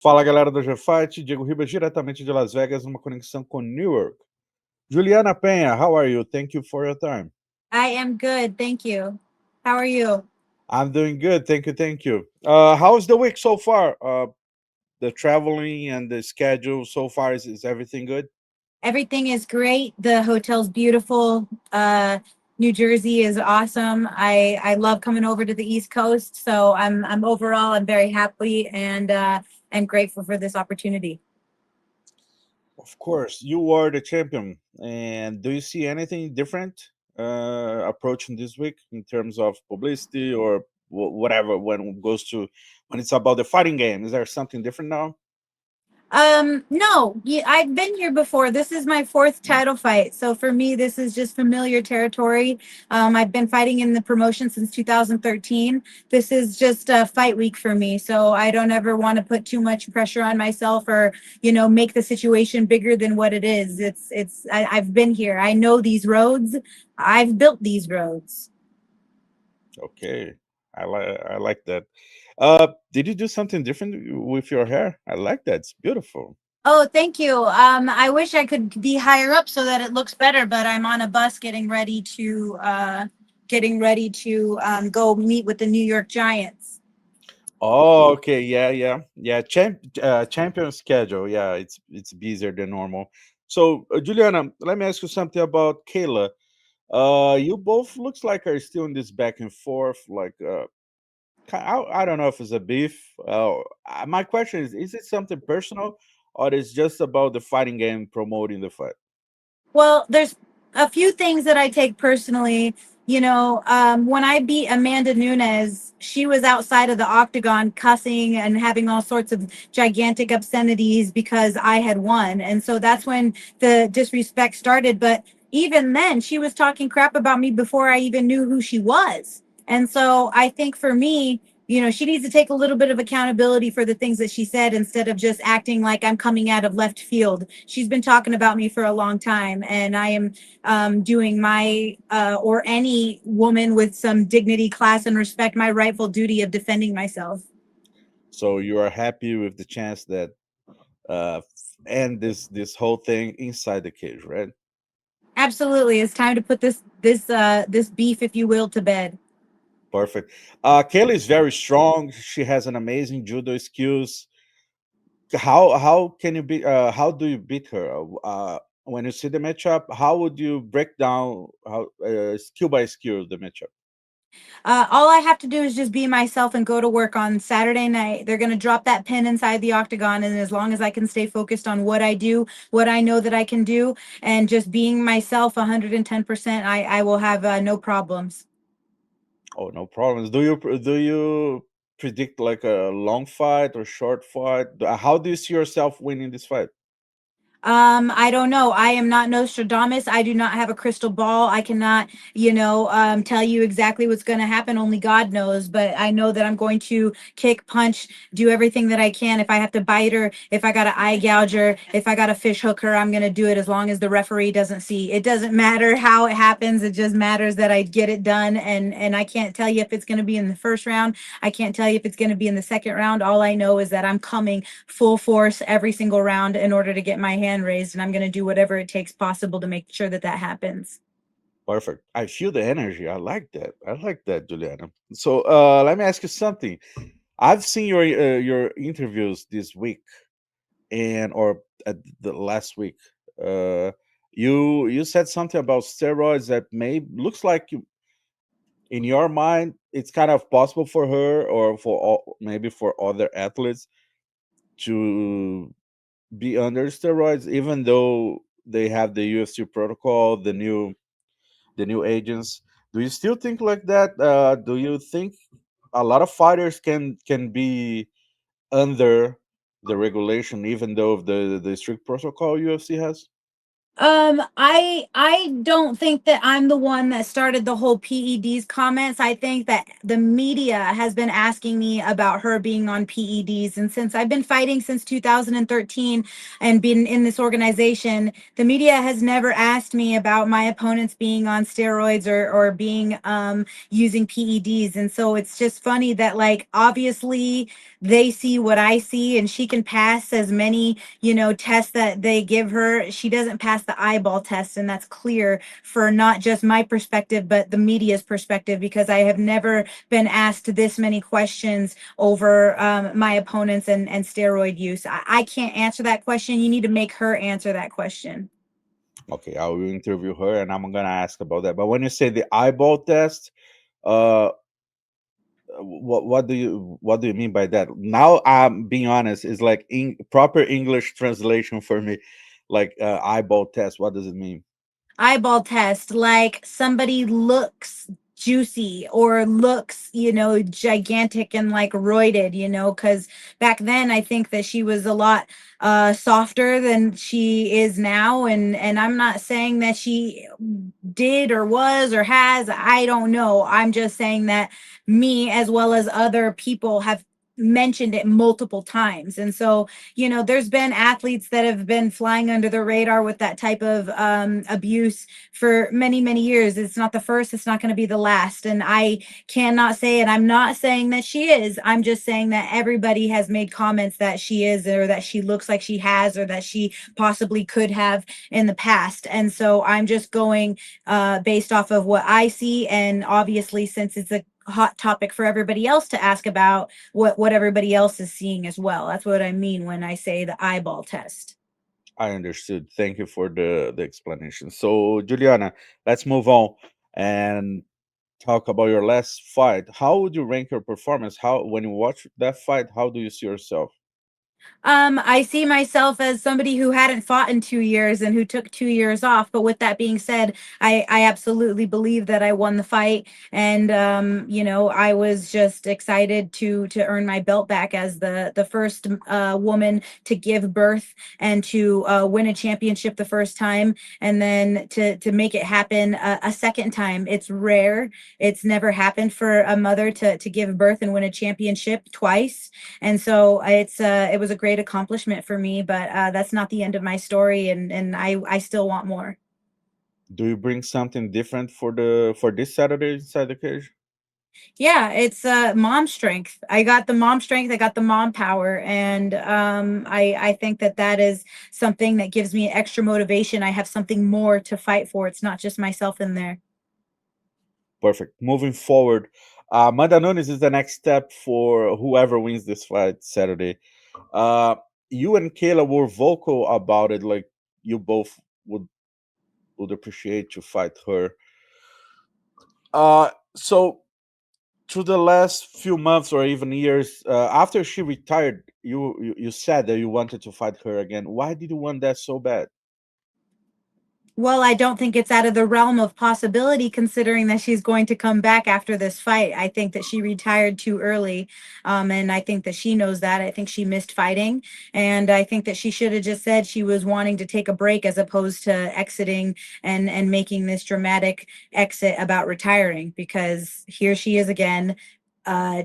Fala galera do UFC Fight, Diego Ribas diretamente de Las Vegas, numa conexão com Newark. Julianna Pena, how are you? Thank you for your time. I am good, thank you. How are you? I'm doing good, thank you, thank you. How's the week so far? The traveling and the schedule so far, is everything good? Everything is great. The hotel's beautiful. New Jersey is awesome. I love coming over to the East Coast, so I'm very happy and grateful for this opportunity. Of course, you are the champion. And do you see anything different approaching this week in terms of publicity or whatever when it's about the fighting game? Is there something different now? No, I've been here before. This is my fourth title fight. So for me, this is just familiar territory. I've been fighting in the promotion since 2013. This is just a fight week for me. So I don't ever want to put too much pressure on myself or, make the situation bigger than what it is. I've been here. I know these roads. I've built these roads. Okay, I like that. Did you do something different with your hair? I like that. It's beautiful. Oh, thank you. I wish I could be higher up so that it looks better, but I'm on a bus getting ready to go meet with the New York Giants. Oh, okay. Yeah. Champion schedule. Yeah, it's busier than normal. So, Juliana, let me ask you something about Kayla. You both looks like are still in this back and forth. Like, I don't know if it's a beef. My question is it something personal, or is just about the fighting game promoting the fight? Well, there's a few things that I take personally. When I beat Amanda Nunes, she was outside of the octagon cussing and having all sorts of gigantic obscenities because I had won. And so that's when the disrespect started. But even then, she was talking crap about me before I even knew who she was. And so I think for me, she needs to take a little bit of accountability for the things that she said instead of just acting like I'm coming out of left field. She's been talking about me for a long time, and I am doing or any woman with some dignity, class, and respect, my rightful duty of defending myself. So you are happy with the chance that uh end this whole thing inside the cage, right? Absolutely. It's time to put this beef, if you will, to bed. Perfect. Kayla is very strong. She has an amazing judo skills. How can you beat? How do you beat her? When you see the matchup, how would you break down how skill by skill the matchup? All I have to do is just be myself and go to work on Saturday night. They're going to drop that pin inside the octagon. And as long as I can stay focused on what I do, what I know that I can do, and just being myself 110%, I will have no problems. Oh, no problems. Do you predict like a long fight or short fight? How do you see yourself winning this fight? I don't know. I am not Nostradamus. I do not have a crystal ball. I cannot, tell you exactly what's going to happen. Only God knows. But I know that I'm going to kick, punch, do everything that I can. If I have to bite her, if I got to eye gouge her, if I got to fish hook her, I'm going to do it as long as the referee doesn't see. It doesn't matter how it happens. It just matters that I get it done. And I can't tell you if it's going to be in the first round. I can't tell you if it's going to be in the second round. All I know is that I'm coming full force every single round in order to get my hand raised, and I'm going to do whatever it takes possible to make sure that that happens. Perfect. I feel the energy. I like that. I like that, Juliana. So let me ask you something. I've seen your interviews this week and or at the last week. Uh, you said something about steroids that may looks like you, in your mind it's kind of possible for her or maybe for other athletes to be under steroids, even though they have the UFC protocol, the new agents. Do you still think like that? Do you think a lot of fighters can be under the regulation, even though the strict protocol UFC has? I don't think that I'm the one that started the whole PEDs comments. I think that the media has been asking me about her being on PEDs, and since I've been fighting since 2013 and been in this organization, the media has never asked me about my opponents being on steroids or being using PEDs, and so it's just funny that like obviously they see what I see, and she can pass as many tests that they give her. She doesn't pass the eyeball test, and that's clear for not just my perspective, but the media's perspective, because I have never been asked this many questions over my opponents and steroid use. I can't answer that question. You need to make her answer that question. Okay, I will interview her and I'm gonna ask about that. But when you say the eyeball test, uh, what do you mean by that? Now I'm being honest, is like in proper English translation for me, like eyeball test. What does it mean? Eyeball test, like somebody looks juicy or looks gigantic and like roided, because back then I think that she was a lot softer than she is now, and I'm not saying that she did or was or has. I don't know. I'm just saying that me as well as other people have mentioned it multiple times. And so there's been athletes that have been flying under the radar with that type of abuse for many, many years. It's not the first, it's not going to be the last. And I cannot say, and I'm not saying that she is, I'm just saying that everybody has made comments that she is, or that she looks like she has, or that she possibly could have in the past. And so I'm just going based off of what I see. And obviously, since it's a hot topic for everybody else to ask about, what everybody else is seeing as well. That's what I mean when I say the eyeball test. I understood. Thank you for the explanation. So, Juliana, let's move on and talk about your last fight. How would you rank your performance? How, when you watch that fight, how do you see yourself? I see myself as somebody who hadn't fought in 2 years and who took 2 years off. But with that being said, I absolutely believe that I won the fight. And, I was just excited to earn my belt back as the first woman to give birth and to win a championship the first time. And then to make it happen a second time. It's rare. It's never happened for a mother to give birth and win a championship twice. And so it was a great accomplishment for me, but that's not the end of my story, and I still want more. Do you bring something different for this Saturday inside the cage? Yeah, it's mom strength. I got the mom strength, I got the mom power, and I think that that is something that gives me extra motivation. I have something more to fight for. It's not just myself in there. Perfect. Moving forward, Amanda Nunes is the next step for whoever wins this fight Saturday. Uh, you and Kayla were vocal about it, like you both would appreciate to fight her. So through the last few months or even years, after she retired, you said that you wanted to fight her again. Why did you want that so bad? Well, I don't think it's out of the realm of possibility considering that she's going to come back after this fight. I think that she retired too early. And I think that she knows that. I think she missed fighting. And I think that she should have just said she was wanting to take a break as opposed to exiting and making this dramatic exit about retiring, because here she is again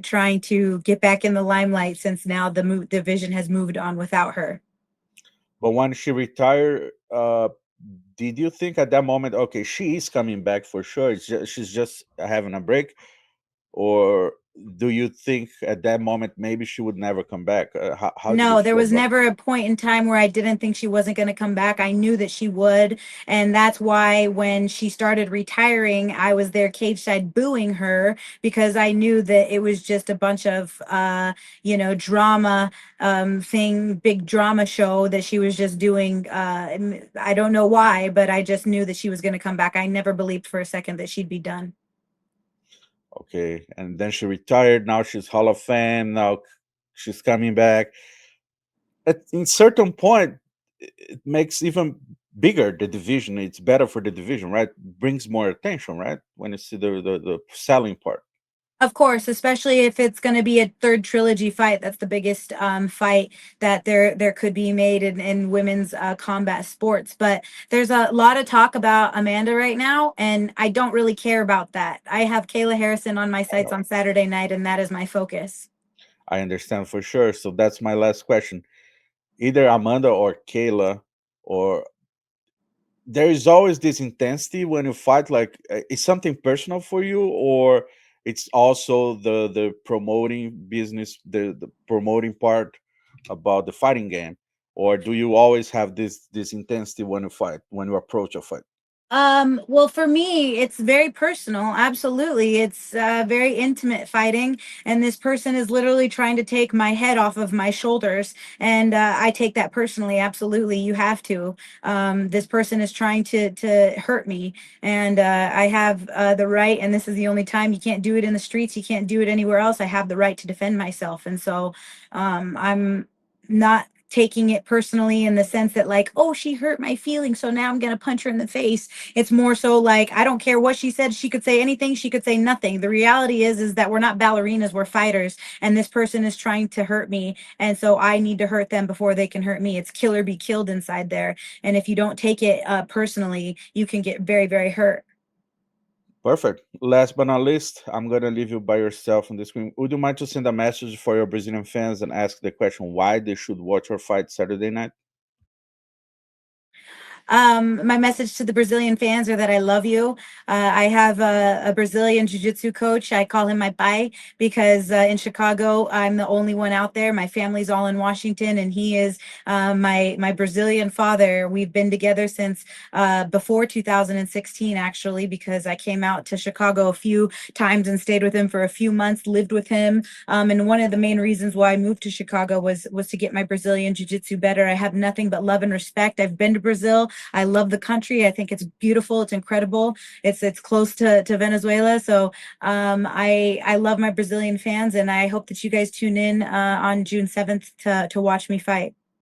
trying to get back in the limelight since now the division has moved on without her. But when she retired, did you think at that moment, okay, she is coming back for sure? She's just having a break, or do you think at that moment maybe she would never come back? How did you No, there feel was about? never a point in time where I didn't think she wasn't going to come back. I knew that she would. And that's why when she started retiring, I was there cage side booing her, because I knew that it was just a bunch of, drama big drama show that she was just doing. I don't know why, but I just knew that she was going to come back. I never believed for a second that she'd be done. Okay, and then she retired. Now she's Hall of Fame. Now she's coming back. At in certain point, it makes even bigger the division. It's better for the division, right? Brings more attention, right? When you see the selling part. Of course, especially if it's going to be a third trilogy fight. That's the biggest fight that there could be made in women's combat sports. But there's a lot of talk about Amanda right now, and I don't really care about that. I have Kayla Harrison on my I sights know. on Saturday night, and that is my focus. I understand for sure. So that's my last question. Either Amanda or Kayla, or there is always this intensity when you fight. Like, it's something personal for you, or it's also the promoting business, the promoting part about the fighting game, or do you always have this intensity when you fight, when you approach a fight? Well, for me, it's very personal. Absolutely. It's very intimate fighting. And this person is literally trying to take my head off of my shoulders. And I take that personally. Absolutely. You have to. This person is trying to hurt me. And I have the right, and this is the only time. You can't do it in the streets. You can't do it anywhere else. I have the right to defend myself. And so I'm not taking it personally in the sense that, like, oh, she hurt my feelings, so now I'm going to punch her in the face. It's more so like, I don't care what she said. She could say anything, she could say nothing. The reality is that we're not ballerinas, we're fighters, and this person is trying to hurt me, and so I need to hurt them before they can hurt me. It's kill or be killed inside there. And if you don't take it personally, you can get very, very hurt. Perfect. Last but not least, I'm gonna leave you by yourself on the screen. Would you mind to send a message for your Brazilian fans and ask the question why they should watch your fight Saturday night? My message to the Brazilian fans are that I love you. I have a Brazilian jiu-jitsu coach. I call him my pai because in Chicago, I'm the only one out there. My family's all in Washington, and he is my Brazilian father. We've been together since before 2016, actually, because I came out to Chicago a few times and stayed with him for a few months, lived with him. And one of the main reasons why I moved to Chicago was to get my Brazilian jiu-jitsu better. I have nothing but love and respect. I've been to Brazil. I love the country. I think it's beautiful. It's incredible. It's close to Venezuela. So I love my Brazilian fans, and I hope that you guys tune in on June 7th to watch me fight.